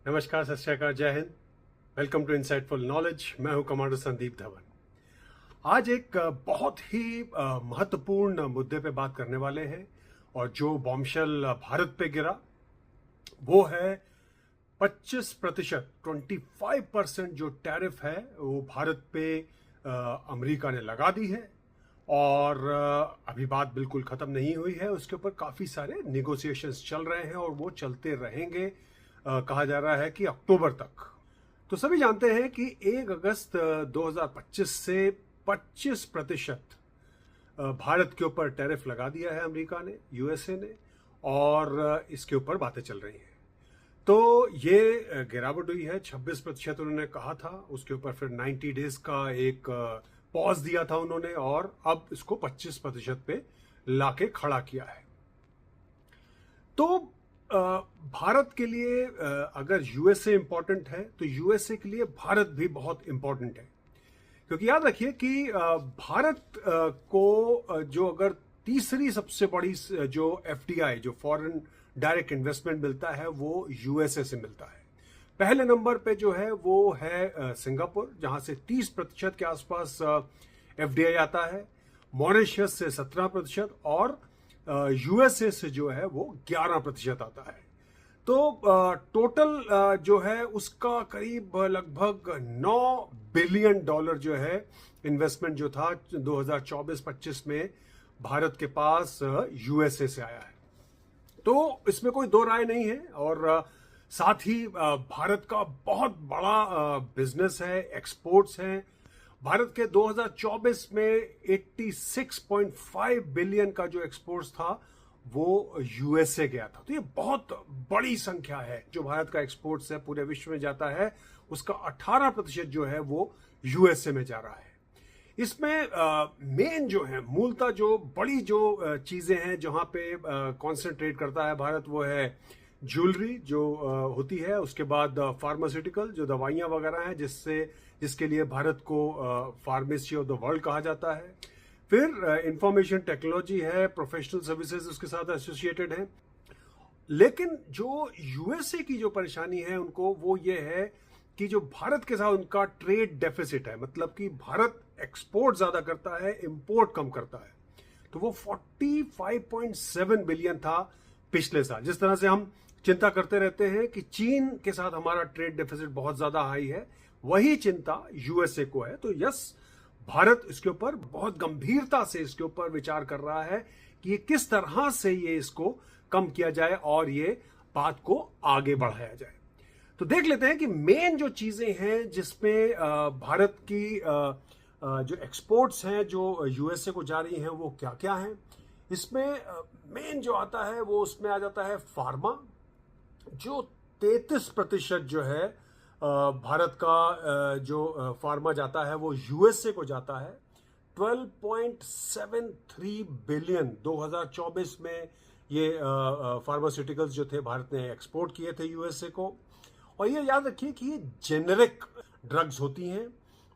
नमस्कार, सत श्री अकाल, जय हिंद। Welcome to insightful knowledge. मैं हूं कमांडर संदीप धवन। आज एक बहुत ही महत्वपूर्ण मुद्दे पे बात करने वाले हैं और जो बॉम्बशेल भारत पे गिरा वो है 25%, 25% जो टैरिफ है वो भारत पे अमेरिका ने लगा दी है। और अभी बात बिल्कुल खत्म नहीं हुई है, उसके ऊपर काफी सारे निगोशिएशंस चल रहे हैं और वो चलते रहेंगे। कहा जा रहा है कि अक्टूबर तक। तो सभी जानते हैं कि 1 अगस्त 2025 से 25% भारत के ऊपर टैरिफ लगा दिया है अमेरिका ने, यूएसए ने, और इसके ऊपर बातें चल रही हैं। तो ये गिरावट हुई है। 26% उन्होंने कहा था, उसके ऊपर फिर 90 डेज का एक पॉज दिया था उन्होंने और अब इसको 25% पे लाके खड़ा किया है। तो भारत के लिए अगर यूएसए इंपॉर्टेंट है तो यूएसए के लिए भारत भी बहुत इंपॉर्टेंट है, क्योंकि याद रखिए कि भारत को जो अगर तीसरी सबसे बड़ी जो एफडीआई, जो फॉरेन डायरेक्ट इन्वेस्टमेंट मिलता है, वो यूएसए से मिलता है। पहले नंबर पे जो है वो है सिंगापुर, जहां से 30% के आसपास एफडीआई आता है। मॉरिशस से 17% और यूएसए से जो है वो 11% आता है। तो टोटल जो है उसका करीब लगभग $9 बिलियन जो है इन्वेस्टमेंट जो था 2024-25 में भारत के पास यूएसए से आया है। तो इसमें कोई दो राय नहीं है। और साथ ही भारत का बहुत बड़ा बिजनेस है, एक्सपोर्ट्स हैं। भारत के 2024 में 86.5 बिलियन का जो एक्सपोर्ट्स था वो यूएसए गया था। तो ये बहुत बड़ी संख्या है। जो भारत का एक्सपोर्ट्स है पूरे विश्व में जाता है, उसका 18% जो है वो यूएसए में जा रहा है। इसमें मेन जो है, मूलतः जो बड़ी जो चीजें हैं जहां पे कॉन्सेंट्रेट करता है भारत, वो है ज्वेलरी जो होती है, उसके बाद फार्मास्यूटिकल जो दवाइयां वगैरह हैं, जिसके लिए भारत को फार्मेसी ऑफ द वर्ल्ड कहा जाता है। फिर इंफॉर्मेशन टेक्नोलॉजी है, प्रोफेशनल सर्विसेज उसके साथ एसोसिएटेड है। लेकिन जो यूएसए की जो परेशानी है उनको, वो ये है कि जो भारत के साथ उनका ट्रेड डेफिसिट है, मतलब कि भारत एक्सपोर्ट ज्यादा करता है, इंपोर्ट कम करता है। तो वो 45.7 बिलियन था पिछले साल। जिस तरह से हम चिंता करते रहते हैं कि चीन के साथ हमारा ट्रेड डेफिसिट बहुत ज्यादा हाई है, वही चिंता यूएसए को है। तो यस, भारत इसके ऊपर बहुत गंभीरता से इसके ऊपर विचार कर रहा है कि ये किस तरह से ये इसको कम किया जाए और ये बात को आगे बढ़ाया जाए। तो देख लेते हैं कि मेन जो चीजें हैं जिसमें भारत की जो एक्सपोर्ट्स हैं जो यूएसए को जा रही हैं वो क्या क्या हैं। इसमें मेन जो आता है वो उसमें आ जाता है फार्मा, जो 33% जो है भारत का जो फार्मा जाता है वो यूएसए को जाता है। 12.73 बिलियन 2024 में ये फार्मास्यूटिकल्स जो थे भारत ने एक्सपोर्ट किए थे यूएसए को। और ये याद रखिए कि ये जेनेरिक ड्रग्स होती हैं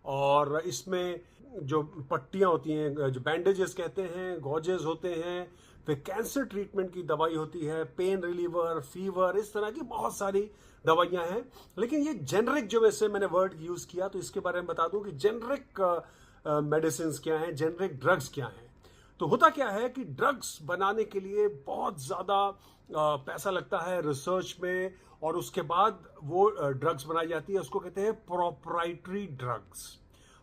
और इसमें जो पट्टियां होती हैं, जो बैंडेजेस कहते हैं, गॉजेस होते हैं, फिर कैंसर ट्रीटमेंट की दवाई होती है, पेन रिलीवर, फीवर, इस तरह की बहुत सारी दवाइयां हैं। लेकिन ये जेनरिक, जो वैसे मैंने वर्ड यूज किया तो इसके बारे में बता दूं कि जेनरिक मेडिसिन क्या हैं, जेनरिक ड्रग्स क्या हैं। तो होता क्या है कि ड्रग्स बनाने के लिए बहुत ज्यादा पैसा लगता है रिसर्च में, और उसके बाद वो ड्रग्स बनाई जाती है, उसको कहते हैं प्रोप्राइटरी ड्रग्स।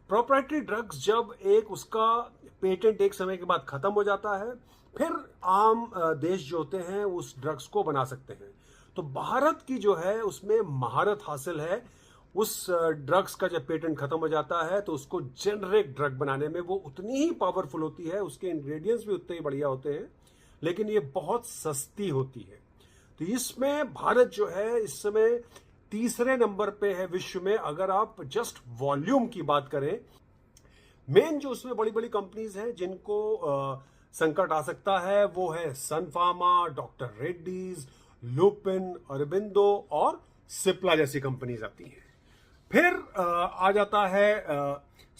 प्रोप्राइटरी ड्रग्स जब एक उसका पेटेंट एक समय के बाद खत्म हो जाता है, फिर आम देश जो होते हैं उस ड्रग्स को बना सकते हैं। तो भारत की जो है उसमें महारत हासिल है। उस ड्रग्स का जब पेटेंट खत्म हो जाता है तो उसको जेनरिक ड्रग बनाने में वो उतनी ही पावरफुल होती है, उसके इंग्रेडिएंट्स भी उतने ही बढ़िया होते हैं, लेकिन ये बहुत सस्ती होती है। तो इसमें भारत जो है इस समय तीसरे नंबर पे है विश्व में, अगर आप जस्ट वॉल्यूम की बात करें। मेन जो उसमें बड़ी बड़ी कंपनीज हैं जिनको संकट आ सकता है वो है सन फार्मा, डॉक्टर रेड्डीज, लुपिन, अरबिंदो और सिप्ला जैसी कंपनीज आती हैं। फिर आ जाता है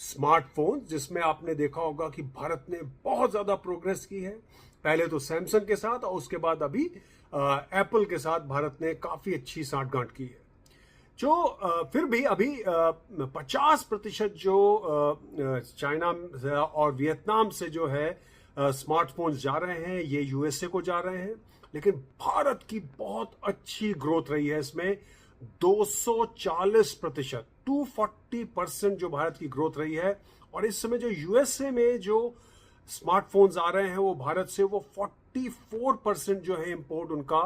स्मार्टफोन, जिसमें आपने देखा होगा कि भारत ने बहुत ज्यादा प्रोग्रेस की है। पहले तो सैमसंग के साथ और उसके बाद अभी एप्पल के साथ भारत ने काफी अच्छी सांठगांठ की है। जो फिर भी अभी 50% जो चाइना और वियतनाम से जो है स्मार्टफोन्स जा रहे हैं, ये यूएसए को जा रहे हैं। लेकिन भारत की बहुत अच्छी ग्रोथ रही है इसमें, 240%, 240% जो भारत की ग्रोथ रही है। और इस समय जो यूएसए में जो स्मार्टफोन्स आ रहे हैं वो भारत से, वो 44% जो है इंपोर्ट उनका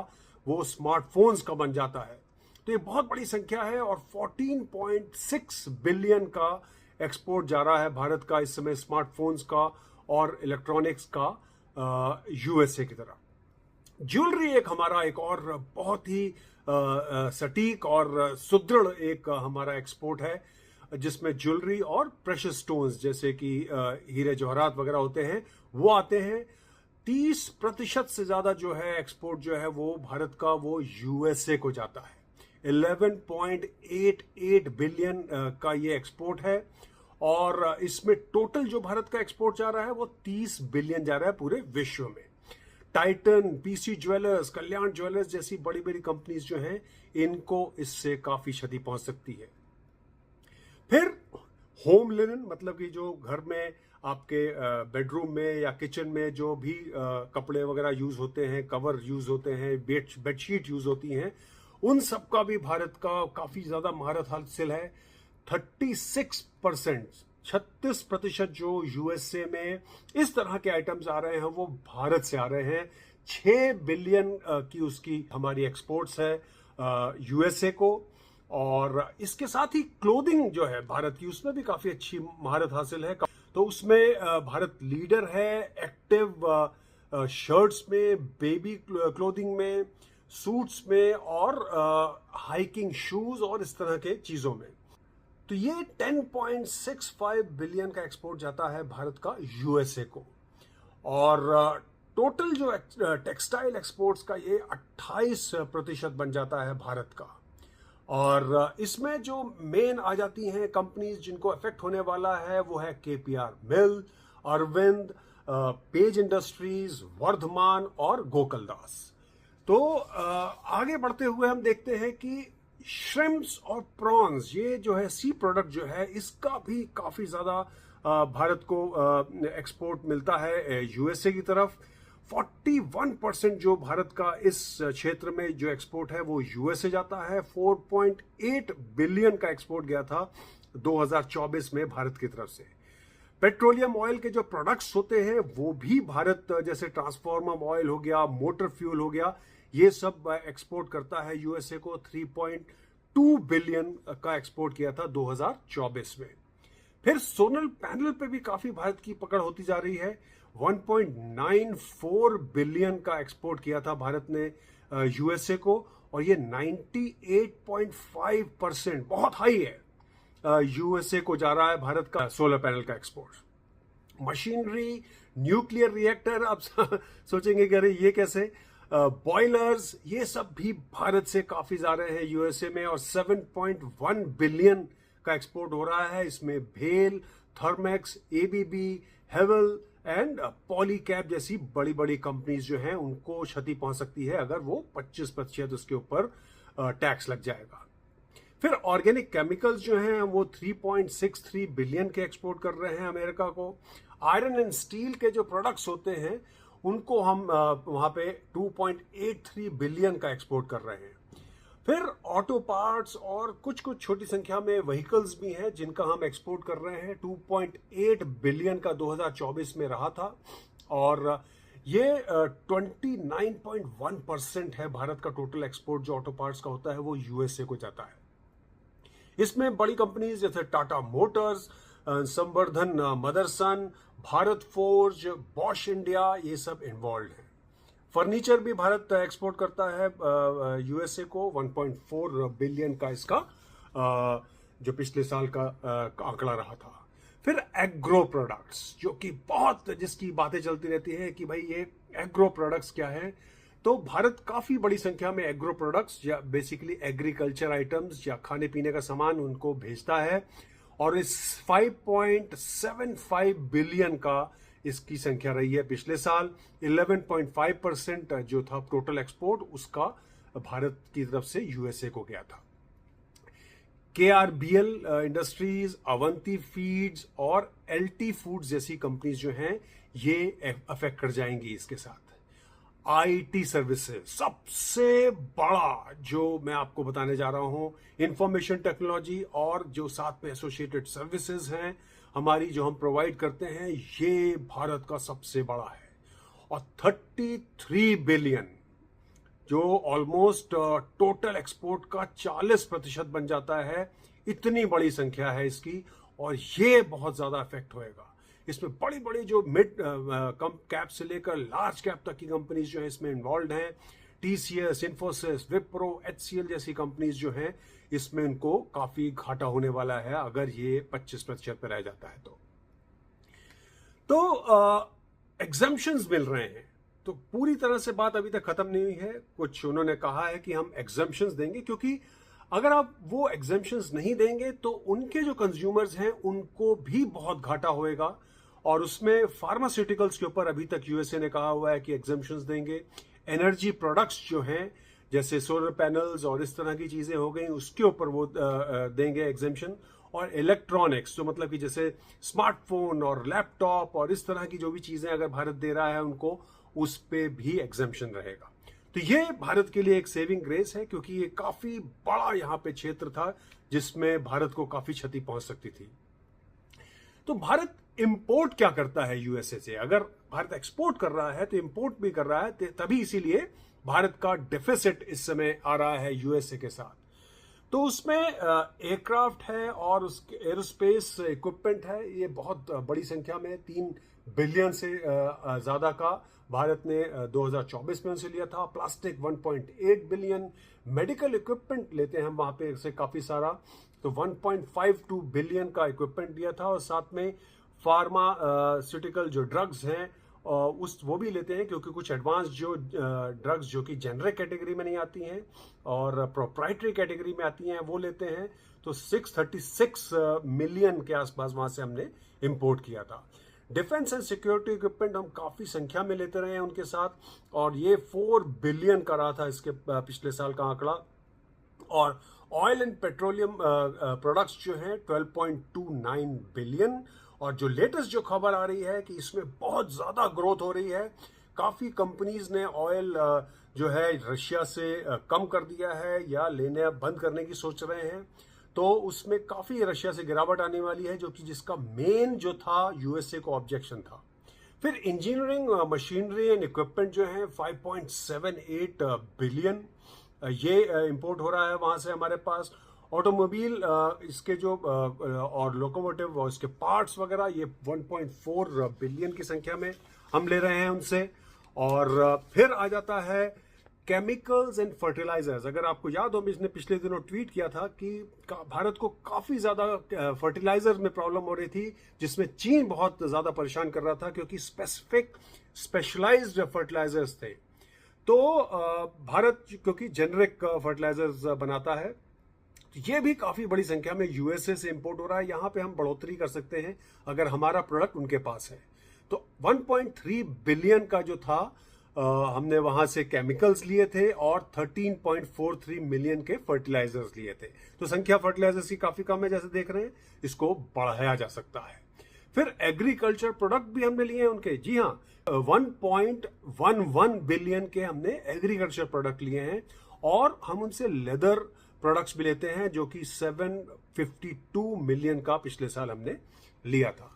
वो स्मार्टफोन्स का बन जाता है। तो ये बहुत बड़ी संख्या है। और 14.6 बिलियन का एक्सपोर्ट जा रहा है भारत का इस समय स्मार्टफोन्स का और इलेक्ट्रॉनिक्स का यूएसए की तरफ। ज्वेलरी एक हमारा एक और बहुत ही सटीक और सुदृढ़ एक हमारा एक्सपोर्ट है, जिसमें ज्वेलरी और प्रेशियस स्टोन्स जैसे कि हीरे जवाहरात वगैरह होते हैं वो आते हैं। 30% से ज्यादा जो है एक्सपोर्ट जो है वो भारत का वो यूएसए को जाता है। 11.88 बिलियन का ये एक्सपोर्ट है। और इसमें टोटल जो भारत का एक्सपोर्ट जा रहा है वो 30 बिलियन जा रहा है पूरे विश्व में। टाइटन, पीसी ज्वेलर्स, कल्याण ज्वेलर्स जैसी बड़ी बड़ी कंपनीज जो हैं, इनको इससे काफी क्षति पहुंच सकती है। फिर होम लिनन, मतलब कि जो घर में आपके बेडरूम में या किचन में जो भी कपड़े वगैरह यूज होते हैं, कवर यूज होते हैं, बेडशीट यूज होती हैं, उन सब का भी भारत का काफी ज्यादा महारत हासिल है। 36% जो यूएसए में इस तरह के आइटम्स आ रहे हैं वो भारत से आ रहे हैं। 6 बिलियन की उसकी हमारी एक्सपोर्ट्स है यूएसए को। और इसके साथ ही क्लोथिंग जो है भारत की, उसमें भी काफी अच्छी महारत हासिल है। तो उसमें भारत लीडर है एक्टिव शर्ट्स में, बेबी क्लोथिंग में, सूट्स में और हाइकिंग शूज और इस तरह के चीजों में। तो ये 10.65 बिलियन का एक्सपोर्ट जाता है भारत का यूएसए को। और टोटल जो टेक्सटाइल एक्सपोर्ट्स का ये 28% बन जाता है भारत का। और इसमें जो मेन आ जाती हैं कंपनीज जिनको अफेक्ट होने वाला है वो है केपीआर मिल, अरविंद, पेज इंडस्ट्रीज, वर्धमान और गोकुलदास। तो आगे बढ़ते हुए हम देखते हैं कि श्रिम्प्स और प्रॉन्स, ये जो है सी प्रोडक्ट जो है, इसका भी काफी ज्यादा भारत को एक्सपोर्ट मिलता है यूएसए की तरफ। 41% जो भारत का इस क्षेत्र में जो एक्सपोर्ट है वो यूएसए जाता है। 4.8 बिलियन का एक्सपोर्ट गया था 2024 में भारत की तरफ से। पेट्रोलियम ऑयल के जो प्रोडक्ट्स होते हैं वो भी भारत, जैसे ट्रांसफॉर्मर ऑयल हो गया, मोटर फ्यूल हो गया, ये सब एक्सपोर्ट करता है यूएसए को। 3.2 बिलियन का एक्सपोर्ट किया था 2024 में। फिर सोलर पैनल पे भी काफी भारत की पकड़ होती जा रही है। 1.94 बिलियन का एक्सपोर्ट किया था भारत ने यूएसए को। और ये 98.5%, बहुत हाई है, यूएसए को जा रहा है भारत का सोलर पैनल का एक्सपोर्ट। मशीनरी, न्यूक्लियर रिएक्टर, आप सोचेंगे कि अरे ये कैसे, बॉयलर्स, ये सब भी भारत से काफी जा रहे हैं यूएसए में। और 7.1 बिलियन का एक्सपोर्ट हो रहा है। इसमें भेल, थर्मेक्स, एबीबी, हेवल एंड पॉलीकैब जैसी बड़ी बड़ी कंपनीज जो हैं उनको क्षति पहुंच सकती है अगर वो 25% उसके ऊपर टैक्स लग जाएगा। फिर ऑर्गेनिक केमिकल्स जो हैं वो 3.63 बिलियन के एक्सपोर्ट कर रहे हैं अमेरिका को। आयरन एंड स्टील के जो प्रोडक्ट्स होते हैं उनको हम वहां पे 2.83 बिलियन का एक्सपोर्ट कर रहे हैं। फिर ऑटो पार्ट्स और कुछ कुछ छोटी संख्या में व्हीकल्स भी हैं जिनका हम एक्सपोर्ट कर रहे हैं। 2.8 बिलियन का 2024 में रहा था। और ये 29.1% है भारत का टोटल एक्सपोर्ट जो ऑटो पार्ट्स का होता है वो यूएसए को जाता है। इसमें बड़ी कंपनीज जैसे टाटा मोटर्स, संवर्धन Motherson, Bharat forge, Bosch India, ये सब इन्वॉल्व हैं। फर्नीचर भी भारत एक्सपोर्ट करता है यूएसए को। 1.4 बिलियन का इसका जो पिछले साल का आंकड़ा रहा था। फिर एग्रो प्रोडक्ट्स, जो कि बहुत जिसकी बातें चलती रहती है कि भाई ये एग्रो प्रोडक्ट्स क्या है, तो भारत काफी बड़ी संख्या में एग्रो प्रोडक्ट्स या बेसिकली एग्रीकल्चर आइटम्स या खाने पीने का सामान उनको भेजता है। और इस 5.75 बिलियन का इसकी संख्या रही है पिछले साल। 11.5% जो था टोटल एक्सपोर्ट उसका भारत की तरफ से यूएसए को गया था। KRBL इंडस्ट्रीज, अवंती फीड्स और LT फूड्स जैसी कंपनीज जो हैं ये अफेक्ट कर जाएंगी इसके साथ। IT सर्विसेज सबसे बड़ा जो मैं आपको बताने जा रहा हूं, इंफॉर्मेशन टेक्नोलॉजी और जो साथ में एसोसिएटेड सर्विसेज हैं हमारी जो हम प्रोवाइड करते हैं, ये भारत का सबसे बड़ा है। और 33 बिलियन जो ऑलमोस्ट टोटल एक्सपोर्ट का 40% बन जाता है, इतनी बड़ी संख्या है इसकी। और ये बहुत ज्यादा इफेक्ट होएगा। इसमें बड़ी बड़ी जो मिड कम कैप से लेकर लार्ज कैप तक की कंपनीज जो है इसमें इन्वॉल्व हैं। TCS, इन्फोसिस, विप्रो, HCL जैसी कंपनीज जो हैं इसमें इनको काफी घाटा होने वाला है अगर ये 25% पे रह जाता है तो एग्जम्पशंस मिल रहे हैं। तो पूरी तरह से बात अभी तक खत्म नहीं हुई है। कुछ उन्होंने कहा है कि हम एग्जम्पशंस देंगे, क्योंकि अगर आप वो एग्जम्पशंस नहीं देंगे तो उनके जो कंज्यूमर्स हैं उनको भी बहुत घाटा होएगा। और उसमें फार्मास्यूटिकल्स के ऊपर अभी तक यूएसए ने कहा हुआ है कि एग्जम्पशंस देंगे। एनर्जी प्रोडक्ट्स जो हैं जैसे सोलर पैनल्स और इस तरह की चीजें हो गई, उसके ऊपर वो देंगे एग्जम्पशन। और इलेक्ट्रॉनिक्स जो मतलब कि जैसे स्मार्टफोन और लैपटॉप और इस तरह की जो भी चीजें अगर भारत दे रहा है उनको, उस पे भी एग्जम्पशन रहेगा। तो ये भारत के लिए एक सेविंग ग्रेस है, क्योंकि ये काफी बड़ा यहाँ पे क्षेत्र था जिसमें भारत को काफी क्षति पहुंच सकती थी। तो भारत इंपोर्ट क्या करता है यूएसए से? अगर भारत एक्सपोर्ट कर रहा है तो इंपोर्ट भी कर रहा है, तभी इसीलिए भारत का डेफिसिट इस समय आ रहा है यूएसए के साथ। तो उसमें एयरक्राफ्ट है और उसके एरोस्पेस इक्विपमेंट है, ये बहुत बड़ी संख्या में 3 बिलियन से ज्यादा का भारत ने 2024 में उनसे लिया था। प्लास्टिक 1.8 बिलियन, मेडिकल इक्विपमेंट लेते हैं हम वहां पे से काफी सारा, तो 1.52 बिलियन का इक्विपमेंट लिया था। और साथ में फार्मास्यूटिकल जो ड्रग्स हैं वो भी लेते हैं, क्योंकि कुछ एडवांस जो ड्रग्स जो कि जेनरिक कैटेगरी में नहीं आती हैं और प्रोप्राइटरी कैटेगरी में आती हैं वो लेते हैं। तो 636 मिलियन के आसपास वहां से हमने इंपोर्ट किया था। डिफेंस एंड सिक्योरिटी इक्विपमेंट हम काफी संख्या में लेते रहे हैं उनके साथ, और ये 4 बिलियन का रहा था इसके पिछले साल का आंकड़ा। और ऑयल एंड पेट्रोलियम प्रोडक्ट्स जो हैं 12.29 बिलियन। और जो लेटेस्ट जो खबर आ रही है कि इसमें बहुत ज्यादा ग्रोथ हो रही है। काफी कंपनीज ने ऑयल जो है रशिया से कम कर दिया है या लेने बंद करने की सोच रहे हैं, तो उसमें काफी रशिया से गिरावट आने वाली है, जो कि जिसका मेन जो था यूएसए को ऑब्जेक्शन था। फिर इंजीनियरिंग मशीनरी एंड इक्विपमेंट जो है 5.78 बिलियन ये इंपोर्ट हो रहा है वहां से हमारे पास। ऑटोमोबाइल इसके जो और लोकोमोटिव और इसके पार्ट्स वगैरह ये 1.4 बिलियन की संख्या में हम ले रहे हैं उनसे। और फिर आ जाता है केमिकल्स एंड फर्टिलाइजर्स। अगर आपको याद हो, इसने पिछले दिनों ट्वीट किया था कि भारत को काफी ज्यादा फर्टिलाइजर्स में प्रॉब्लम हो रही थी, जिसमें चीन बहुत ज्यादा परेशान कर रहा था, क्योंकि स्पेशलाइज्ड फर्टिलाइजर्स थे। तो भारत क्योंकि जेनरिक फर्टिलाइजर्स बनाता है, तो ये भी काफी बड़ी संख्या में यूएसए से इंपोर्ट हो रहा है। यहां पे हम बढ़ोतरी कर सकते हैं अगर हमारा प्रोडक्ट उनके पास है। तो 1.3 बिलियन का जो था हमने वहां से केमिकल्स लिए थे और 13.43 मिलियन के फर्टिलाइजर्स लिए थे। तो संख्या फर्टिलाइजर्स की काफी कम है, जैसे देख रहे हैं, इसको बढ़ाया जा सकता है। फिर एग्रीकल्चर प्रोडक्ट भी हमने लिए हैं उनके, जी हाँ, 1.11 बिलियन के हमने एग्रीकल्चर प्रोडक्ट लिए हैं। और हम उनसे लेदर प्रोडक्ट्स भी लेते हैं, जो कि 752 मिलियन का पिछले साल हमने लिया था।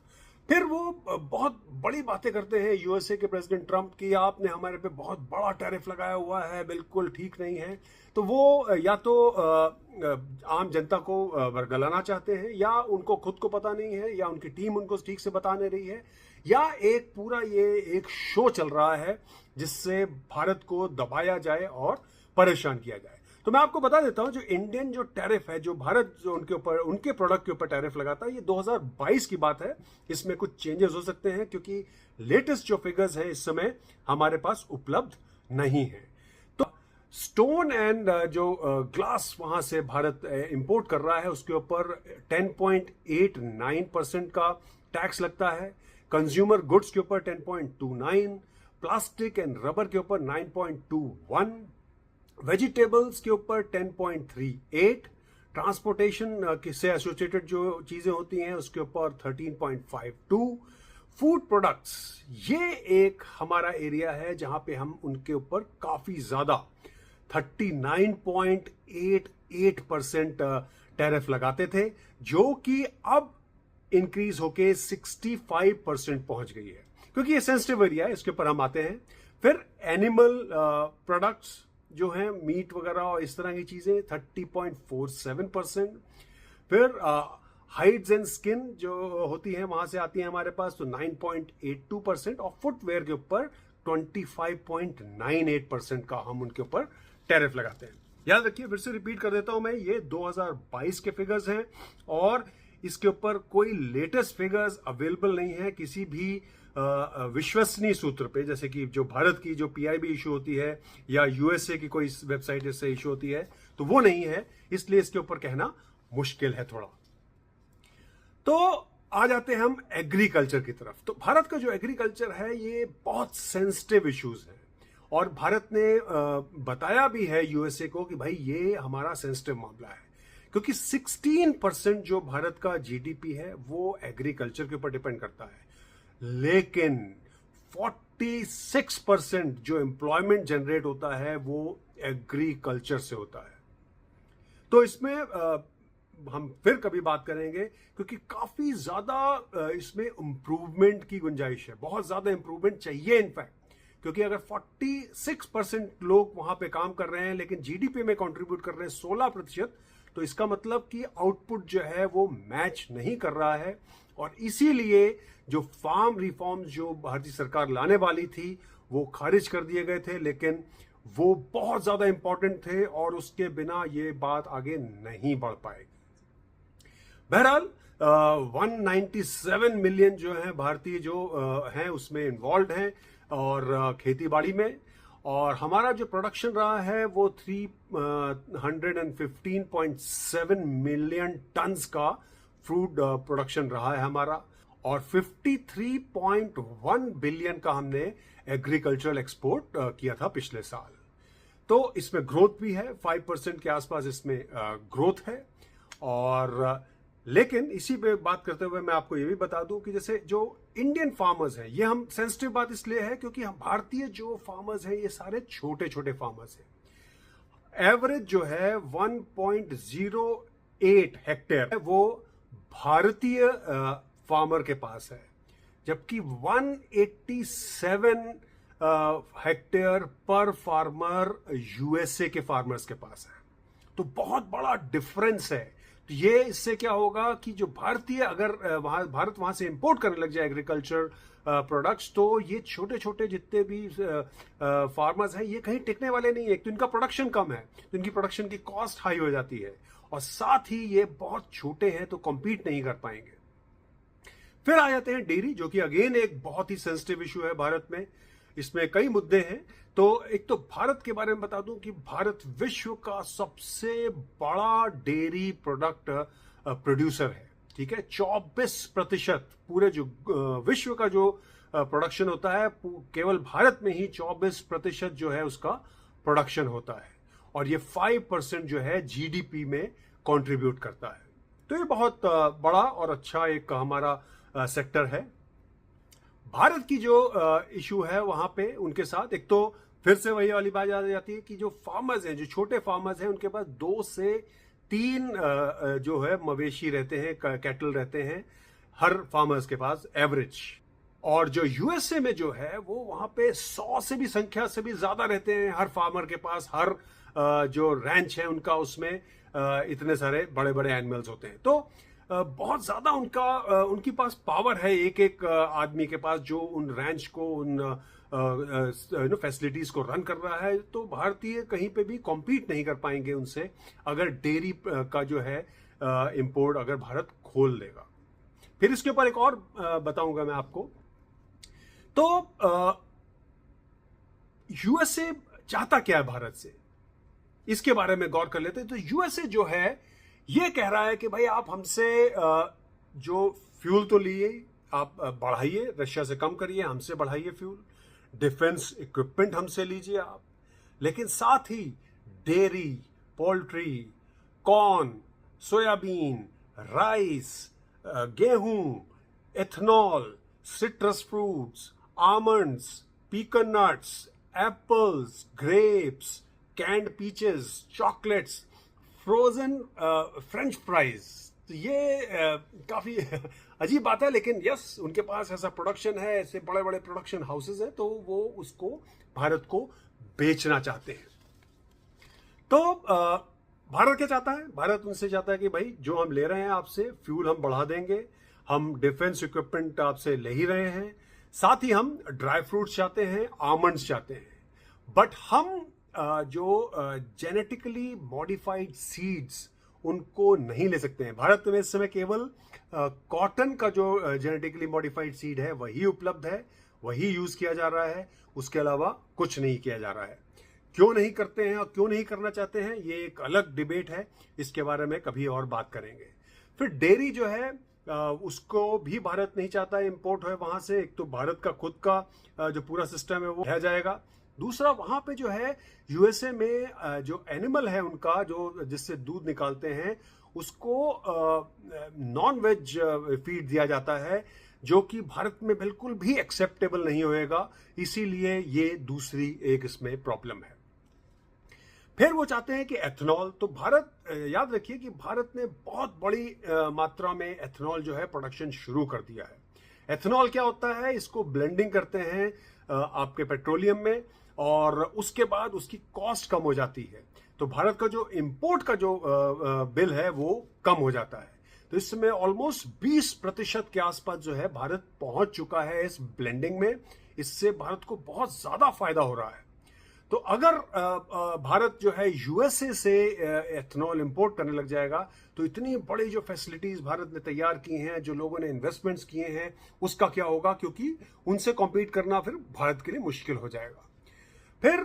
फिर वो बहुत बड़ी बातें करते हैं यूएसए के प्रेसिडेंट ट्रंप की, आपने हमारे पे बहुत बड़ा टैरिफ लगाया हुआ है, बिल्कुल ठीक नहीं है। तो वो या तो आम जनता को वर्गलाना चाहते हैं, या उनको खुद को पता नहीं है, या उनकी टीम उनको ठीक से बता नहीं रही है, या एक पूरा ये एक शो चल रहा है जिससे भारत को दबाया जाए और परेशान किया जाए। तो मैं आपको बता देता हूं, जो इंडियन जो टैरिफ है, जो भारत जो उनके ऊपर उनके प्रोडक्ट के ऊपर टैरिफ लगाता है, ये 2022 की बात है। इसमें कुछ चेंजेस हो सकते हैं, क्योंकि लेटेस्ट जो फिगर्स हैं इस समय हमारे पास उपलब्ध नहीं है। तो स्टोन एंड जो ग्लास वहां से भारत इंपोर्ट कर रहा है, उसके ऊपर 10.89% का टैक्स लगता है। कंज्यूमर गुड्स के ऊपर 10.29, प्लास्टिक एंड रबर के ऊपर 9.21, वेजिटेबल्स के ऊपर 10.38, ट्रांसपोर्टेशन से एसोसिएटेड जो चीजें होती हैं उसके ऊपर 13.52, फूड प्रोडक्ट्स ये एक हमारा एरिया है जहां पे हम उनके ऊपर काफी ज्यादा 39.88% टैरिफ लगाते थे, जो कि अब इंक्रीज होके 65% पहुंच गई है, क्योंकि ये सेंसिटिव एरिया है। इसके ऊपर हम आते हैं। फिर एनिमल प्रोडक्ट्स जो हैं, मीट वगैरह और इस तरह की चीजें 30.47%। फिर हाइड्स एंड स्किन जो होती है वहां से आती है हमारे पास, तो 9.82%। और फुटवेयर के ऊपर 25.98% का हम उनके ऊपर टैरिफ लगाते हैं। याद रखिए, फिर से रिपीट कर देता हूं मैं, ये 2022 के फिगर्स हैं और इसके ऊपर कोई लेटेस्ट फिगर्स अवेलेबल नहीं है किसी भी विश्वसनीय सूत्र पे, जैसे कि जो भारत की जो पीआईबी इशू होती है या यूएसए की कोई वेबसाइट से इशू होती है, तो वो नहीं है, इसलिए इसके ऊपर कहना मुश्किल है थोड़ा। तो आ जाते हैं हम एग्रीकल्चर की तरफ। तो भारत का जो एग्रीकल्चर है ये बहुत सेंसिटिव इश्यूज है, और भारत ने बताया भी है यूएसए को कि भाई ये हमारा सेंसिटिव मामला है, क्योंकि 16% जो भारत का जीडीपी है वो एग्रीकल्चर के ऊपर डिपेंड करता है, लेकिन 46% जो एम्प्लॉयमेंट जनरेट होता है वो एग्रीकल्चर से होता है। तो इसमें हम फिर कभी बात करेंगे, क्योंकि काफी ज्यादा इसमें इंप्रूवमेंट की गुंजाइश है, बहुत ज्यादा इंप्रूवमेंट चाहिए इनफैक्ट, क्योंकि अगर 46% लोग वहां पे काम कर रहे हैं लेकिन जीडीपी में कंट्रीब्यूट कर रहे हैं 16%, तो इसका मतलब कि आउटपुट जो है वो मैच नहीं कर रहा है। और इसीलिए जो फार्म रिफॉर्म्स जो भारतीय सरकार लाने वाली थी वो खारिज कर दिए गए थे, लेकिन वो बहुत ज्यादा इंपॉर्टेंट थे और उसके बिना ये बात आगे नहीं बढ़ पाएगी। बहरहाल 197 मिलियन जो है भारतीय जो हैं उसमें इन्वॉल्व हैं और खेती बाड़ी में, और हमारा जो प्रोडक्शन रहा है वो 315.7 मिलियन टन्स का फ्रूट प्रोडक्शन रहा है हमारा, और 53.1 बिलियन का हमने एग्रीकल्चरल एक्सपोर्ट किया था पिछले साल। तो इसमें ग्रोथ भी है, 5% के आसपास इसमें ग्रोथ है। और लेकिन इसी पे बात करते हुए मैं आपको ये भी बता दूं कि जैसे जो इंडियन फार्मर्स हैं, ये हम सेंसिटिव बात इसलिए है क्योंकि हम भारतीय जो फार्मर्स हैं ये सारे छोटे छोटे फार्मर्स हैं। एवरेज जो है 1.08 हेक्टेयर है वो भारतीय फार्मर के पास है, जबकि 187 हेक्टेयर पर फार्मर यूएसए के फार्मर्स के पास है। तो बहुत बड़ा डिफरेंस है। तो ये इससे क्या होगा कि जो भारतीय अगर भारत वहां से इंपोर्ट करने लग जाए एग्रीकल्चर प्रोडक्ट्स, तो ये छोटे छोटे जितने भी फार्मर्स हैं ये कहीं टिकने वाले नहीं है। एक तो इनका प्रोडक्शन कम है, तो इनकी प्रोडक्शन की कॉस्ट हाई हो जाती है, और साथ ही ये बहुत छोटे हैं तो कॉम्पीट नहीं कर पाएंगे। फिर आ जाते हैं डेयरी, जो कि अगेन एक बहुत ही सेंसिटिव इशू है भारत में। इसमें कई मुद्दे हैं। तो एक तो भारत के बारे में बता दूं कि भारत विश्व का सबसे बड़ा डेयरी प्रोडक्ट प्रोड्यूसर है। ठीक है, 24% पूरे जो विश्व का जो प्रोडक्शन होता है केवल भारत में ही 24% जो है उसका प्रोडक्शन होता है, और ये 5% जो है जीडीपी में कंट्रीब्यूट करता है। तो ये बहुत बड़ा और अच्छा एक हमारा सेक्टर है। भारत की जो इशू है वहां पे उनके साथ एक तो फिर से वही वाली बात आ जाती है कि जो फार्मर्स हैं, जो छोटे फार्मर्स हैं, उनके पास 2 से 3 जो है मवेशी रहते हैं, कैटल रहते हैं हर फार्मर्स के पास एवरेज। और जो यूएसए में जो है वो वहां पे 100 से भी संख्या से भी ज्यादा रहते हैं हर फार्मर के पास, हर जो रैंच है उनका उसमें इतने सारे बड़े बड़े एनिमल्स होते हैं। तो बहुत ज्यादा उनके पास पावर है एक एक आदमी के पास जो उन रैंच को, उन फैसिलिटीज को रन कर रहा है। तो भारतीय कहीं पे भी कॉम्पीट नहीं कर पाएंगे उनसे अगर डेयरी का जो है इंपोर्ट अगर भारत खोल लेगा। फिर इसके ऊपर एक और बताऊंगा मैं आपको। तो यूएसए चाहता क्या है भारत से, इसके बारे में गौर कर लेते हैं। तो यूएसए जो है ये कह रहा है कि भाई आप हमसे जो फ्यूल तो लिए आप बढ़ाइए, रशिया से कम करिए, हमसे बढ़ाइए फ्यूल, डिफेंस इक्विपमेंट हमसे लीजिए आप, लेकिन साथ ही dairy, poultry, corn, soybean, rice, गेहूं, ethanol, citrus fruits, almonds, pecan nuts, apples, grapes, canned peaches, chocolates, frozen French fries. तो ये काफी अजीब बात है, लेकिन यस, उनके पास ऐसा प्रोडक्शन है, ऐसे बड़े बड़े प्रोडक्शन हाउसेस हैं, तो वो उसको भारत को बेचना चाहते हैं। तो भारत क्या चाहता है? भारत उनसे चाहता है कि भाई जो हम ले रहे हैं आपसे, फ्यूल हम बढ़ा देंगे, हम डिफेंस इक्विपमेंट आपसे ले ही रहे हैं, साथ ही हम ड्राई फ्रूट्स चाहते हैं, आमंड्स चाहते हैं, बट हम जो जेनेटिकली मॉडिफाइड सीड्स उनको नहीं ले सकते हैं। भारत में इस समय केवल कॉटन का जो जेनेटिकली मॉडिफाइड सीड है वही उपलब्ध है, वही यूज किया जा रहा है, उसके अलावा कुछ नहीं किया जा रहा है। क्यों नहीं करते हैं और क्यों नहीं करना चाहते हैं, ये एक अलग डिबेट है, इसके बारे में कभी और बात करेंगे। फिर डेयरी जो है उसको भी भारत नहीं चाहता है इंपोर्ट हो वहां से। एक तो भारत का खुद का जो पूरा सिस्टम है वो रह जाएगा, दूसरा वहां पे जो है यूएसए में जो एनिमल है उनका, जो जिससे दूध निकालते हैं, उसको नॉन वेज फीड दिया जाता है, जो कि भारत में बिल्कुल भी एक्सेप्टेबल नहीं होएगा। इसीलिए ये दूसरी एक इसमें प्रॉब्लम है। फिर वो चाहते हैं कि एथनॉल, तो भारत, याद रखिए कि भारत ने बहुत बड़ी मात्रा में एथनॉल जो है प्रोडक्शन शुरू कर दिया है। एथनॉल क्या होता है? इसको ब्लेंडिंग करते हैं आपके पेट्रोलियम में, और उसके बाद उसकी कॉस्ट कम हो जाती है, तो भारत का जो इंपोर्ट का जो बिल है वो कम हो जाता है। तो इस समय ऑलमोस्ट 20% के आसपास जो है भारत पहुंच चुका है इस ब्लेंडिंग में। इससे भारत को बहुत ज्यादा फायदा हो रहा है। तो अगर भारत जो है यूएसए से एथनॉल इंपोर्ट करने लग जाएगा, तो इतनी बड़ी जो फैसिलिटीज भारत ने तैयार की हैं, जो लोगों ने इन्वेस्टमेंट्स किए हैं, उसका क्या होगा? क्योंकि उनसे कॉम्पीट करना फिर भारत के लिए मुश्किल हो जाएगा। फिर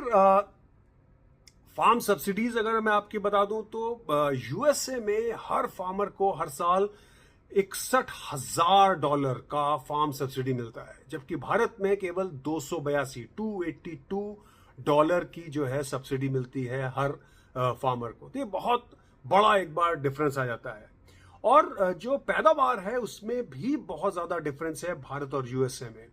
फार्म सब्सिडीज अगर मैं आपकी बता दूं, तो यूएसए में हर फार्मर को हर साल $61,000 का फार्म सब्सिडी मिलता है, जबकि भारत में केवल $282 की जो है सब्सिडी मिलती है हर फार्मर को। तो ये बहुत बड़ा एक बार डिफरेंस आ जाता है। और जो पैदावार है उसमें भी बहुत ज्यादा डिफरेंस है भारत और यूएसए में।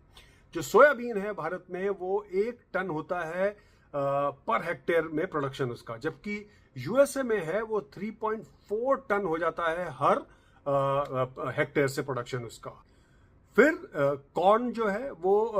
जो सोयाबीन है भारत में वो 1 टन होता है पर हेक्टेयर में प्रोडक्शन उसका, जबकि यूएसए में है वो 3.4 टन हो जाता है हर हेक्टेयर से प्रोडक्शन उसका। फिर कॉर्न जो है वो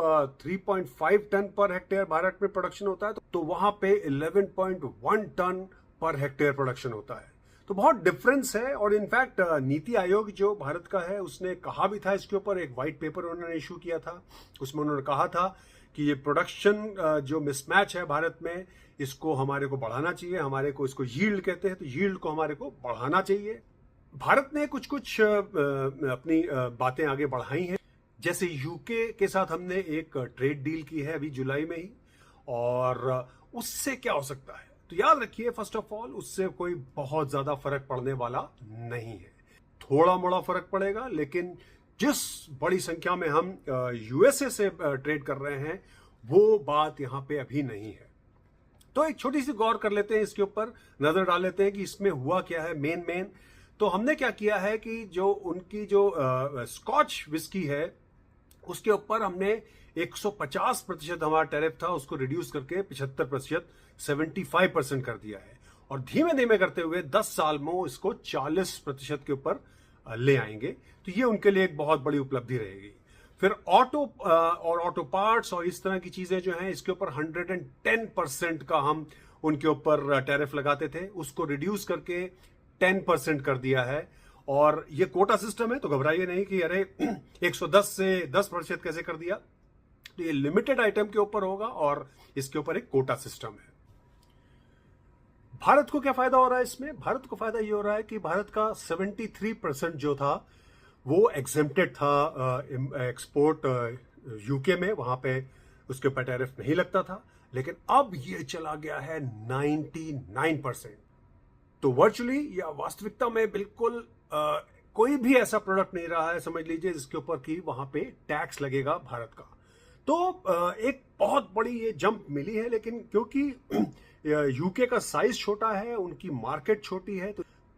3.5 टन पर हेक्टेयर भारत में प्रोडक्शन होता है, तो वहां पे 11.1 टन पर हेक्टेयर प्रोडक्शन होता है। तो बहुत डिफरेंस है। और इनफैक्ट नीति आयोग जो भारत का है उसने कहा भी था इसके ऊपर, एक व्हाइट पेपर उन्होंने इशू किया था, उसमें उन्होंने कहा था कि ये प्रोडक्शन जो मिसमैच है भारत में, इसको हमारे को बढ़ाना चाहिए, हमारे को इसको यील्ड कहते हैं, तो यील्ड को हमारे को बढ़ाना चाहिए। भारत ने कुछ कुछ अपनी बातें आगे बढ़ाई हैं, जैसे यूके के साथ हमने एक ट्रेड डील की है अभी जुलाई में ही, और उससे क्या हो सकता है? तो याद रखिए, फर्स्ट ऑफ ऑल उससे कोई बहुत ज्यादा फर्क पड़ने वाला नहीं है। थोड़ा मोड़ा फर्क पड़ेगा, लेकिन जिस बड़ी संख्या में हम यूएसए से ट्रेड कर रहे हैं वो बात यहां पे अभी नहीं है। तो एक छोटी सी गौर कर लेते हैं, इसके ऊपर नजर डाल लेते हैं कि इसमें हुआ क्या है मेन। तो हमने क्या किया है कि जो उनकी जो स्कॉच विस्की है उसके ऊपर हमने 150% हमारा टैरिफ था, उसको रिड्यूस करके 75%, 75% कर दिया है, और धीमे धीमे करते हुए 10 साल में इसको 40% के ऊपर ले आएंगे। तो ये उनके लिए एक बहुत बड़ी उपलब्धि रहेगी। फिर ऑटो और ऑटो पार्ट्स और इस तरह की चीजें जो हैं, इसके ऊपर 110% का हम उनके ऊपर टैरिफ लगाते थे, उसको रिड्यूस करके 10% कर दिया है। और ये कोटा सिस्टम है, तो घबराइए नहीं कि अरे 110 से 10% कैसे कर दिया। तो ये लिमिटेड आइटम के ऊपर होगा और इसके ऊपर एक कोटा सिस्टम है। भारत को क्या फायदा हो रहा है इसमें? भारत को फायदा ये हो रहा है कि भारत का 73% जो था वो एग्जेम्प्टेड था एक्सपोर्ट यूके में, वहां पे उसके ऊपर टैरिफ नहीं लगता था, लेकिन अब ये चला गया है 99%। तो वर्चुअली या वास्तविकता में बिल्कुल कोई भी ऐसा प्रोडक्ट नहीं रहा है, समझ लीजिए, जिसके ऊपर की वहां पे टैक्स लगेगा भारत का। तो एक बहुत बड़ी ये जंप मिली है, लेकिन क्योंकि यूके का साइज छोटा है, उनकी मार्केट छोटी है,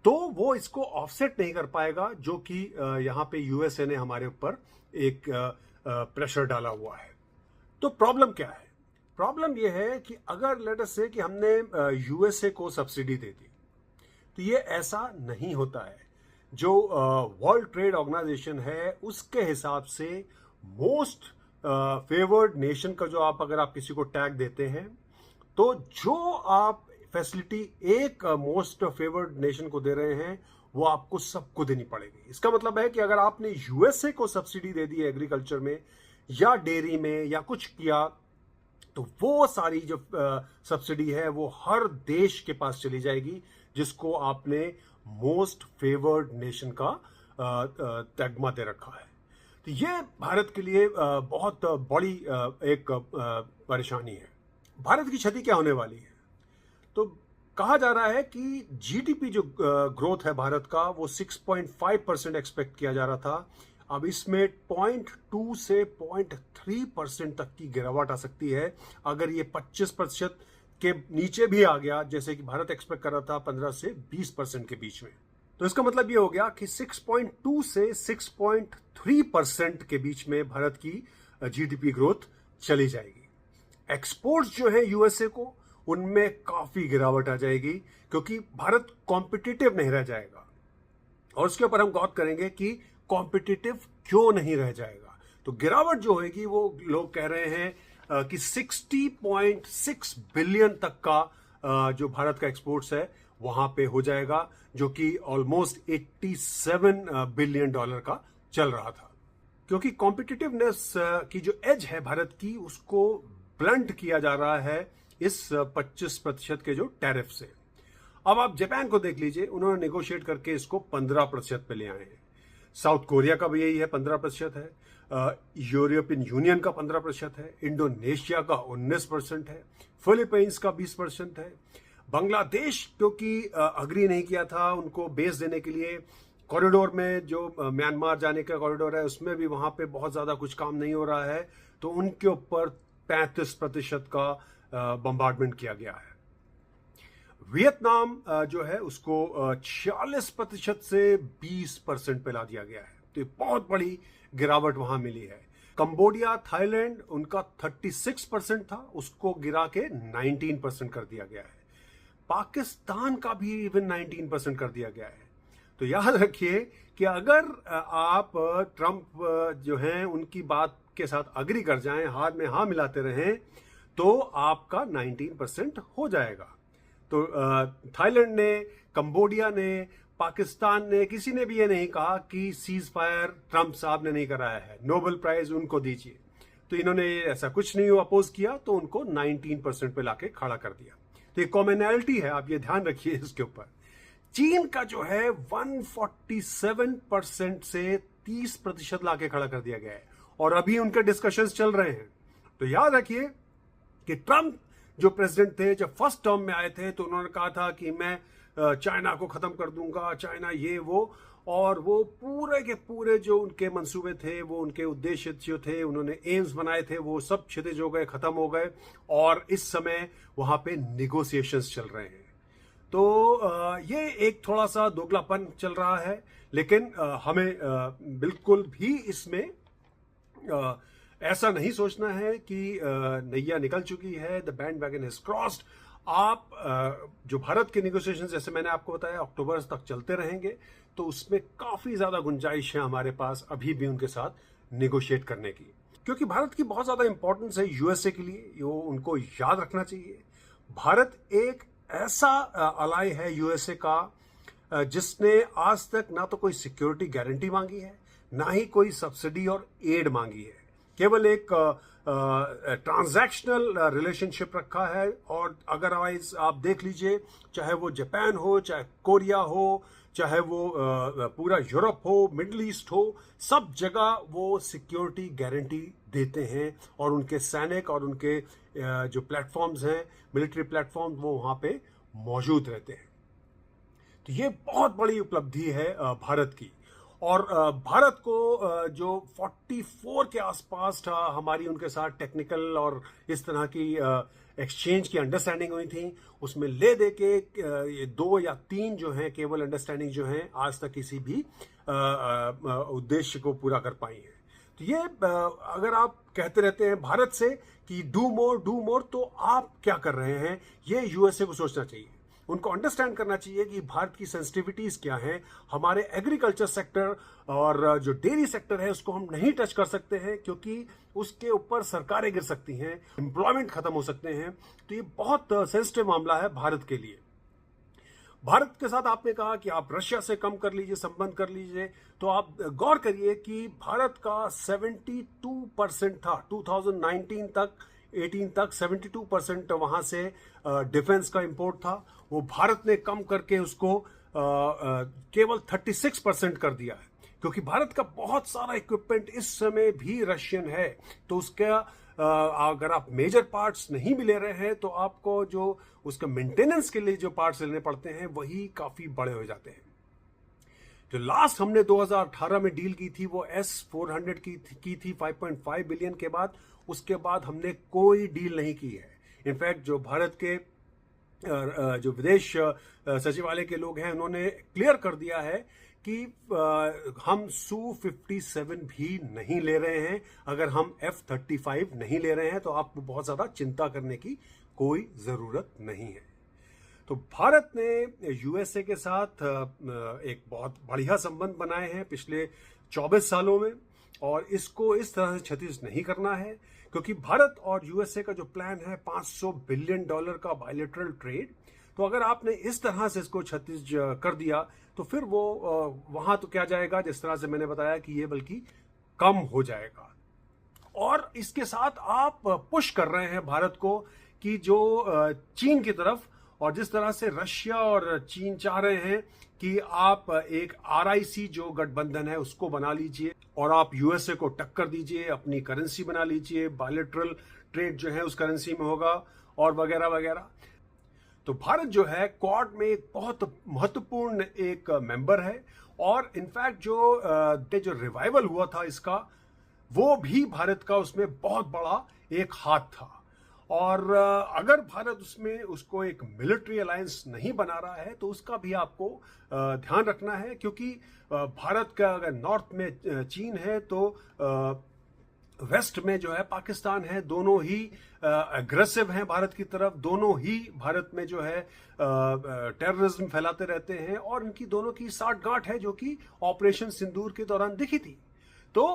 तो वो इसको ऑफसेट नहीं कर पाएगा, जो कि यहाँ पे यूएसए ने हमारे ऊपर एक प्रेशर डाला हुआ है। तो प्रॉब्लम क्या है? प्रॉब्लम ये है कि अगर लेट अस से कि हमने यूएसए को सब्सिडी दे दी, तो ये ऐसा नहीं होता है। जो वर्ल्ड ट्रेड ऑर्गेनाइजेशन है उसके हिसाब से मोस्ट फेवर्ड नेशन का जो अगर आप किसी को टैग देते हैं, तो जो आप फैसिलिटी एक मोस्ट फेवर्ड नेशन को दे रहे हैं वो आपको सबको देनी पड़ेगी। इसका मतलब है कि अगर आपने यूएसए को सब्सिडी दे दी है एग्रीकल्चर में या डेयरी में या कुछ किया, तो वो सारी जो सब्सिडी है वो हर देश के पास चली जाएगी जिसको आपने मोस्ट फेवर्ड नेशन का तगमा दे रखा है। तो ये भारत के लिए बहुत बड़ी एक परेशानी है। भारत की क्षति क्या होने वाली है? तो कहा जा रहा है कि जीडीपी जो ग्रोथ है भारत का वो 6.5% एक्सपेक्ट किया जा रहा था। अब इसमें 0.2 से 0.3% तक की गिरावट आ सकती है अगर ये 25% के नीचे भी आ गया, जैसे कि भारत एक्सपेक्ट कर रहा था 15 से 20% के बीच में। तो इसका मतलब ये हो गया कि 6.2 से 6.3% के बीच में भारत की जीडीपी ग्रोथ चली जाएगी। एक्सपोर्ट्स जो है यूएसए को, उनमें काफी गिरावट आ जाएगी क्योंकि भारत कॉम्पिटिटिव नहीं रह जाएगा। और उसके ऊपर हम गौर करेंगे कि कॉम्पिटिटिव क्यों नहीं रह जाएगा। तो गिरावट जो होगी वो लोग कह रहे हैं कि 60.6 बिलियन तक का जो भारत का एक्सपोर्ट्स है वहां पे हो जाएगा, जो कि ऑलमोस्ट 87 बिलियन डॉलर का चल रहा था। क्योंकि कॉम्पिटिटिवनेस की जो एज है भारत की, उसको ब्लंट किया जा रहा है इस 25% के जो टैरिफ से। अब आप जापान को देख लीजिए, उन्होंने नेगोशिएट करके इसको 15% पे ले आए हैं। साउथ कोरिया का भी यही है, 15% है। यूरोपियन यूनियन का 15% है। इंडोनेशिया का 19% है। फिलीपींस का 20% है। बांग्लादेश क्योंकि अग्री नहीं किया था उनको बेस देने के लिए, कॉरिडोर में जो म्यांमार जाने का कॉरिडोर है उसमें भी वहां पे बहुत ज्यादा कुछ काम नहीं हो रहा है, तो उनके ऊपर 35% का बम्बार्डमेंट किया गया है। वियतनाम जो है उसको 46% से 20% पे ला दिया गया है, तो बहुत बड़ी गिरावट वहां मिली है। कंबोडिया, थाईलैंड, उनका 36% था, उसको गिरा के 19% कर दिया गया है। पाकिस्तान का भी इवन 19% कर दिया गया है। तो याद रखिए कि अगर आप ट्रंप जो हैं उनकी बात के साथ अग्री कर जाएं, हाथ में हाँ मिलाते रहें, तो आपका 19% हो जाएगा। तो थाईलैंड ने, कंबोडिया ने, पाकिस्तान ने, किसी ने भी ये नहीं कहा कि सीज फायर ट्रंप साहब ने नहीं कराया है, नोबेल प्राइज उनको दीजिए। तो इन्होंने ऐसा कुछ नहीं अपोज किया, तो उनको 19% पे लाके खड़ा कर दिया। तो ये कॉमनैलिटी है, आप ये ध्यान रखिए इसके ऊपर। चीन का जो है 147% से 30% लाके खड़ा कर दिया गया है और अभी उनके डिस्कशंस चल रहे हैं। तो याद रखिए कि ट्रंप जो प्रेसिडेंट थे, जब फर्स्ट टर्म में आए थे तो उन्होंने कहा था कि मैं चाइना को खत्म कर दूंगा, चाइना ये वो, और वो पूरे के पूरे जो उनके मंसूबे थे, वो उनके उद्देश्य जो थे, उन्होंने एम्स बनाए थे, वो सब क्षितिज हो गए, खत्म हो गए, और इस समय वहां पे निगोसिएशंस चल रहे हैं। तो ये एक थोड़ा सा दोगलापन चल रहा है, लेकिन हमें बिल्कुल भी इसमें ऐसा नहीं सोचना है कि नैया निकल चुकी है, the band wagon has crossed. आप जो भारत के निगोसिएशन, जैसे मैंने आपको बताया, अक्टूबर तक चलते रहेंगे, तो उसमें काफी ज्यादा गुंजाइश है हमारे पास अभी भी उनके साथ निगोशिएट करने की, क्योंकि भारत की बहुत ज्यादा इंपॉर्टेंस है यूएसए के लिए, ये उनको याद रखना चाहिए। भारत एक ऐसा अलाई है यूएसए का जिसने आज तक ना तो कोई सिक्योरिटी गारंटी मांगी है, ना ही कोई सब्सिडी और एड मांगी है, केवल एक ट्रांजैक्शनल रिलेशनशिप रखा है। और अदरवाइज आप देख लीजिए, चाहे वो जापान हो, चाहे कोरिया हो, चाहे वो पूरा यूरोप हो, मिडिल ईस्ट हो, सब जगह वो सिक्योरिटी गारंटी देते हैं और उनके सैनिक और उनके जो प्लेटफॉर्म्स हैं, मिलिट्री प्लेटफॉर्म, वो वहां पे मौजूद रहते हैं। तो ये बहुत बड़ी उपलब्धि है भारत की। और भारत को जो 44 के आसपास था हमारी उनके साथ टेक्निकल और इस तरह की एक्सचेंज की अंडरस्टैंडिंग हुई थी, उसमें ले दे के ये 2 या 3 जो हैं केवल अंडरस्टैंडिंग जो हैं आज तक किसी भी उद्देश्य को पूरा कर पाई है। तो ये अगर आप कहते रहते हैं भारत से कि डू मोर, तो आप क्या कर रहे हैं, ये यूएसए को सोचना चाहिए। उनको अंडरस्टैंड करना चाहिए कि भारत की सेंसिटिविटीज क्या हैं। हमारे एग्रीकल्चर सेक्टर और जो डेयरी सेक्टर है उसको हम नहीं टच कर सकते हैं क्योंकि उसके ऊपर सरकारें गिर सकती हैं, एम्प्लॉयमेंट खत्म हो सकते हैं। तो ये बहुत सेंसिटिव मामला है भारत के लिए। भारत के साथ आपने कहा कि आप रशिया से कम कर लीजिए, संबंध कर लीजिए, तो आप गौर करिए कि भारत का 72% था 2019 तक 18 तक 72% वहां से डिफेंस का इंपोर्ट था। वो भारत ने कम करके उसको केवल 36% कर दिया है, क्योंकि भारत का बहुत सारा इक्विपमेंट इस समय भी रशियन है। तो उसका अगर आप मेजर पार्ट्स नहीं भी ले रहे हैं तो आपको जो उसका मेंटेनेंस के लिए जो पार्ट्स लेने पड़ते हैं वही काफी बड़े हो जाते हैं। जो लास्ट हमने 2018 में डील की थी वो S-400 की थी 5.5 बिलियन के बाद। उसके बाद हमने कोई डील नहीं की है। इनफैक्ट जो भारत के जो विदेश सचिवालय के लोग हैं उन्होंने क्लियर कर दिया है कि हम Su-57 भी नहीं ले रहे हैं। अगर हम F-35 नहीं ले रहे हैं तो आपको बहुत ज्यादा चिंता करने की कोई जरूरत नहीं है। तो भारत ने यूएसए के साथ एक बहुत बढ़िया संबंध बनाए हैं पिछले 24 सालों में, और इसको इस तरह से क्षतिज नहीं करना है, क्योंकि भारत और यूएसए का जो प्लान है $500 बिलियन का बायलैटरल ट्रेड, तो अगर आपने इस तरह से इसको क्षतिज कर दिया तो फिर वो वहां तो क्या जाएगा, जिस तरह से मैंने बताया कि ये बल्कि कम हो जाएगा। और इसके साथ आप पुश कर रहे हैं भारत को कि जो चीन की तरफ, और जिस तरह से रशिया और चीन चाह रहे हैं कि आप एक RIC जो गठबंधन है उसको बना लीजिए और आप यूएसए को टक्कर दीजिए, अपनी करेंसी बना लीजिए, बायलैटरल ट्रेड जो है उस करेंसी में होगा और वगैरह वगैरह। तो भारत जो है क्वाड में एक बहुत महत्वपूर्ण एक मेंबर है, और इनफैक्ट जो रिवाइवल हुआ था इसका, वो भी भारत का उसमें बहुत बड़ा एक हाथ था। और अगर भारत उसमें उसको एक मिलिट्री अलायंस नहीं बना रहा है तो उसका भी आपको ध्यान रखना है, क्योंकि भारत का अगर नॉर्थ में चीन है तो वेस्ट में जो है पाकिस्तान है। दोनों ही एग्रेसिव हैं भारत की तरफ, दोनों ही भारत में जो है टेररिज्म फैलाते रहते हैं, और इनकी दोनों की साठगांठ है जो कि ऑपरेशन सिंदूर के दौरान दिखी थी। तो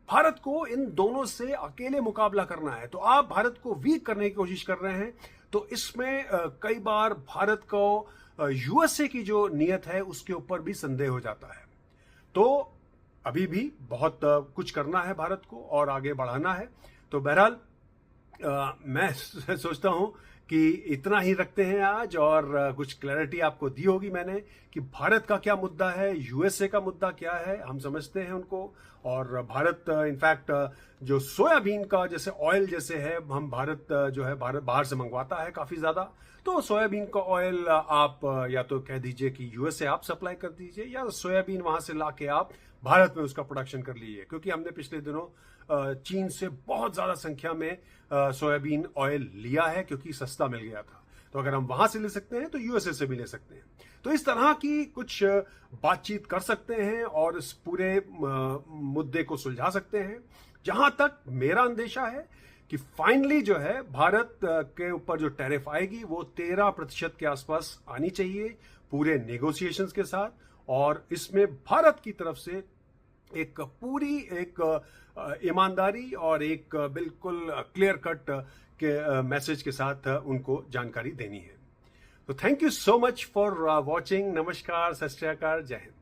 भारत को इन दोनों से अकेले मुकाबला करना है, तो आप भारत को वीक करने की कोशिश कर रहे हैं। तो इसमें कई बार भारत को यूएसए की जो नीयत है उसके ऊपर भी संदेह हो जाता है। तो अभी भी बहुत कुछ करना है भारत को और आगे बढ़ाना है। तो बहरहाल मैं सोचता हूं कि इतना ही रखते हैं आज, और कुछ क्लैरिटी आपको दी होगी मैंने कि भारत का क्या मुद्दा है, यूएसए का मुद्दा क्या है, हम समझते हैं उनको। और भारत इनफैक्ट जो सोयाबीन का जैसे ऑयल जैसे है, हम भारत जो है भारत बाहर से मंगवाता है काफी ज्यादा। तो सोयाबीन का ऑयल आप या तो कह दीजिए कि यूएसए आप सप्लाई कर दीजिए, या सोयाबीन वहां से ला के आप भारत में उसका प्रोडक्शन कर लीजिए, क्योंकि हमने पिछले दिनों चीन से बहुत ज्यादा संख्या में सोयाबीन ऑयल लिया है क्योंकि सस्ता मिल गया था। तो अगर हम वहां से ले सकते हैं तो यूएसए से भी ले सकते हैं। तो इस तरह की कुछ बातचीत कर सकते हैं और इस पूरे मुद्दे को सुलझा सकते हैं। जहां तक मेरा अंदेशा है कि फाइनली जो है भारत के ऊपर जो टैरिफ आएगी वो 13% के आसपास आनी चाहिए पूरे नेगोशिएशंस के साथ, और इसमें भारत की तरफ से एक पूरी एक ईमानदारी और एक बिल्कुल क्लियर कट के मैसेज के साथ उनको जानकारी देनी है। तो thank you so much for watching. नमस्कार, सत श्री अकाल, जय हिंद।